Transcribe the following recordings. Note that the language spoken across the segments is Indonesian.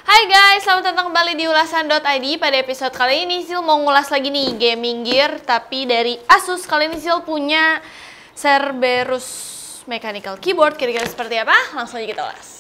Hai guys, selamat datang kembali di ulasan.id. Pada episode kali ini Sisil mau ngulas lagi nih gaming gear, tapi dari Asus. Kali ini Sisil punya Cerberus Mechanical Keyboard. Kira-kira seperti apa? Langsung aja kita ulas.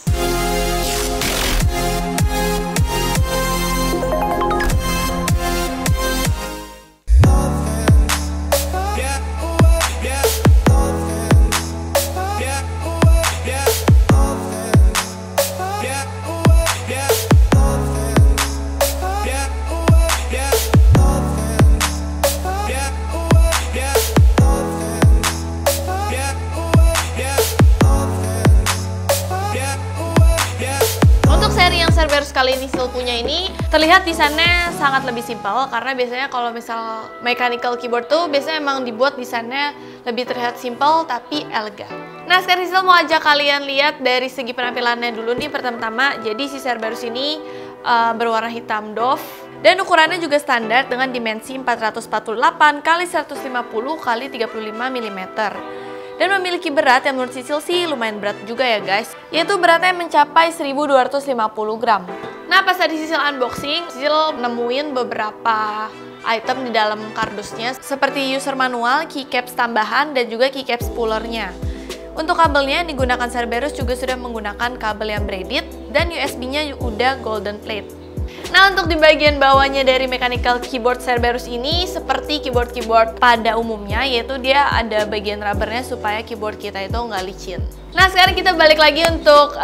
Cerberus kali ini Sisil punya ini terlihat desainnya sangat lebih simpel, karena biasanya kalau misal mechanical keyboard tuh biasanya emang dibuat desainnya lebih terlihat simpel tapi elegan. Nah, sekarang Sisil mau ajak kalian lihat dari segi penampilannya dulu nih. Pertama-tama, jadi si Cerberus ini berwarna hitam doff dan ukurannya juga standar dengan dimensi 448 x 150 x 35 mm. Dan memiliki berat yang menurut Sisil sih lumayan berat juga ya guys, yaitu beratnya mencapai 1250 gram. Nah, pas tadi Sisil unboxing, Sisil nemuin beberapa item di dalam kardusnya, seperti user manual, keycaps tambahan, dan juga keycaps pullernya. Untuk kabelnya yang digunakan Cerberus juga sudah menggunakan kabel yang braided, dan USB-nya udah golden plate. Nah, untuk di bagian bawahnya dari mechanical keyboard Cerberus ini seperti keyboard-keyboard pada umumnya, yaitu dia ada bagian rubbernya supaya keyboard kita itu nggak licin. Nah, sekarang kita balik lagi untuk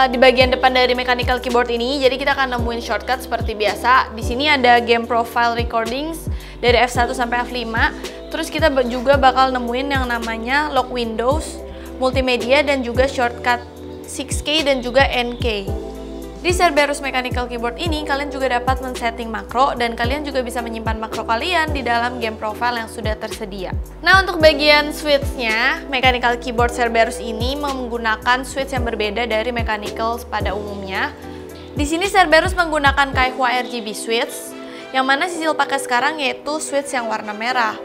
di bagian depan dari mechanical keyboard ini. Jadi kita akan nemuin shortcut seperti biasa. Di sini ada game profile recordings dari F1 sampai F5. Terus kita juga bakal nemuin yang namanya lock windows, multimedia, dan juga shortcut 6K dan juga NK. Di Cerberus Mechanical Keyboard ini, kalian juga dapat men-setting makro, dan kalian juga bisa menyimpan makro kalian di dalam game profile yang sudah tersedia. Nah, untuk bagian switch-nya, Mechanical Keyboard Cerberus ini menggunakan switch yang berbeda dari mechanical pada umumnya. Di sini Cerberus menggunakan Kaihua RGB switch, yang mana Sisil pakai sekarang yaitu switch yang warna merah.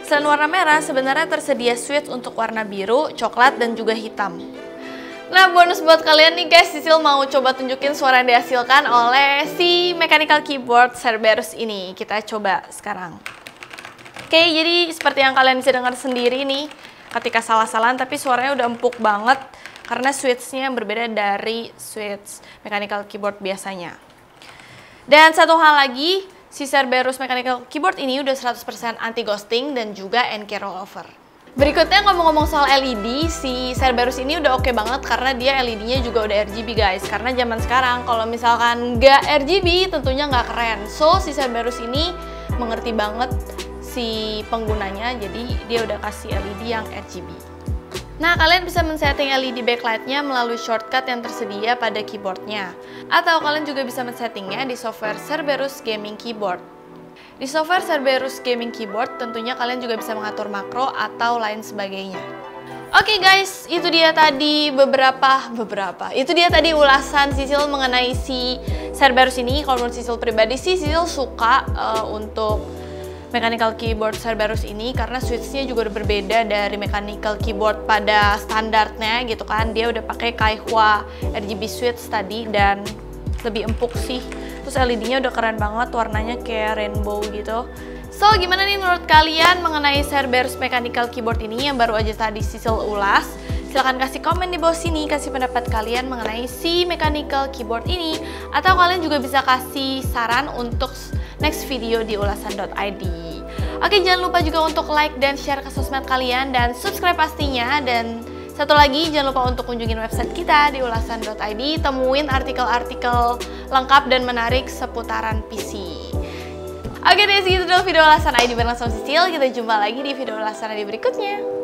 Selain warna merah, sebenarnya tersedia switch untuk warna biru, coklat, dan juga hitam. Nah, bonus buat kalian nih guys, Sisil mau coba tunjukin suara yang dihasilkan oleh si mechanical keyboard Cerberus ini. Kita coba sekarang. Oke, jadi seperti yang kalian bisa dengar sendiri nih, ketika salah-salahan tapi suaranya udah empuk banget karena switch-nya yang berbeda dari switch mechanical keyboard biasanya. Dan satu hal lagi, si Cerberus mechanical keyboard ini udah 100% anti ghosting dan juga NK rollover. Berikutnya ngomong-ngomong soal LED, si Cerberus ini udah oke banget karena dia LED-nya juga udah RGB guys. Karena zaman sekarang kalau misalkan nggak RGB tentunya nggak keren. So, si Cerberus ini mengerti banget si penggunanya, jadi dia udah kasih LED yang RGB. Nah, kalian bisa men-setting LED backlight-nya melalui shortcut yang tersedia pada keyboardnya. Atau kalian juga bisa men-settingnya di software Cerberus Gaming Keyboard. Di software Cerberus Gaming Keyboard tentunya kalian juga bisa mengatur makro atau lain sebagainya. Oke guys, itu dia tadi itu dia tadi ulasan Sisil mengenai si Cerberus ini. Kalau menurut Sisil pribadi sih, Sisil suka untuk mechanical keyboard Cerberus ini karena switch-nya juga udah berbeda dari mechanical keyboard pada standarnya gitu kan. Dia udah pakai Kaihua RGB switch tadi dan lebih empuk sih. Terus LED-nya udah keren banget, warnanya kayak rainbow gitu. So, gimana nih menurut kalian mengenai Cerberus Mechanical Keyboard ini yang baru aja tadi Sisil ulas? Silahkan kasih komen di bawah sini, kasih pendapat kalian mengenai si Mechanical Keyboard ini. Atau kalian juga bisa kasih saran untuk next video di ulasan.id. Oke, jangan lupa juga untuk like dan share ke sosmed kalian, dan subscribe pastinya. Dan satu lagi, jangan lupa untuk kunjungin website kita di ulasan.id, temuin artikel-artikel lengkap dan menarik seputaran PC. Oke deh, segitu dulu video ulasan ID bareng sama Sisil. Kita jumpa lagi di video ulasan ID berikutnya.